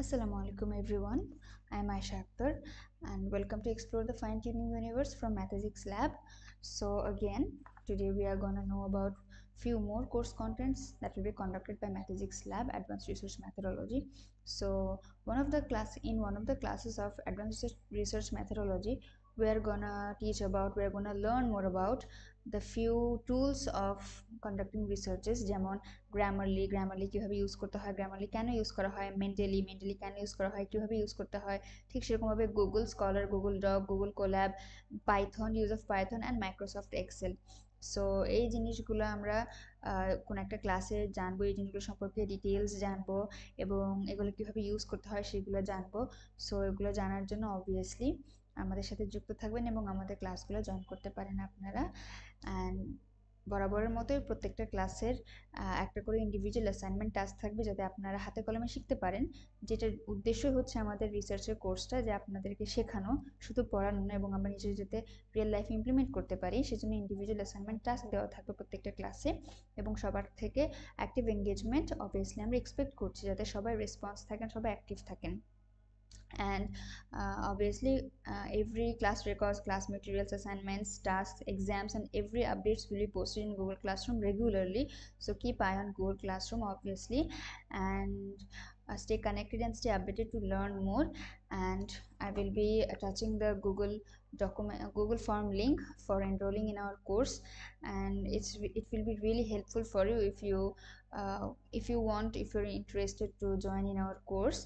Assalamu alaikum everyone. I am Aisha Akhtar and welcome to Explore the Fine Tuning Universe from Mathematics Lab. So again, today we are going to know about few more course contents that will be conducted by Mathematics Lab Advanced Research Methodology. So one of the classes of Advanced Research Methodology, we are gonna learn more about the few tools of conducting researches যেমন Grammarly কিভাবে use করতে হয়, Grammarly কেন use করা হয়, mentally কেন use করা হয়, কিভাবে ইউজ করতে হয়। ঠিক সেরকমভাবে Google scholar, Google doc, Google Colab, Python, use of Python and Microsoft Excel. So এই জিনিসগুলো আমরা কোনো একটা ক্লাসে জানবো, এই জিনিসগুলো সম্পর্কে ডিটেলস জানবো এবং এগুলো কীভাবে ইউজ করতে হয় সেগুলো জানবো। সো এগুলো জানার জন্য অবভিয়াসলি আমাদের সাথে যুক্ত থাকবেন এবং আমাদের ক্লাসগুলো জয়েন করতে পারেন আপনারা। অ্যান্ড বরাবরের মতোই প্রত্যেকটা ক্লাসের একটা করে ইন্ডিভিজুয়াল অ্যাসাইনমেন্ট টাস্ক থাকবে যাতে আপনারা হাতে কলমে শিখতে পারেন, যেটার উদ্দেশ্যই হচ্ছে আমাদের রিসার্চের কোর্সটা যে আপনাদেরকে শেখানো, শুধু পড়ানো না, এবং আমরা নিজেরা যাতে রিয়েল লাইফে ইমপ্লিমেন্ট করতে পারি সেজন্য ইন্ডিভিজুয়াল অ্যাসাইনমেন্ট টাস্ক দেওয়া থাকবে প্রত্যেকটা ক্লাসে। এবং সবার থেকে অ্যাক্টিভ এঙ্গেজমেন্ট অবভিয়াসলি আমরা এক্সপেক্ট করছি, যাতে সবাই রেসপন্স থাকেন, সবাই অ্যাক্টিভ থাকেন। And obviously every class records, class materials, assignments, tasks, exams and every updates will be posted in Google Classroom regularly, so keep eye on Google Classroom obviously, and stay connected and stay updated to learn more. And I will be attaching the Google form link for enrolling in our course, and it will be really helpful for you if you're interested to join in our course.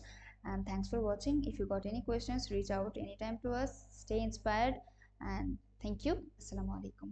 And thanks for watching. If you got any questions, reach out anytime to us. Stay inspired and thank you. Assalamu alaikum.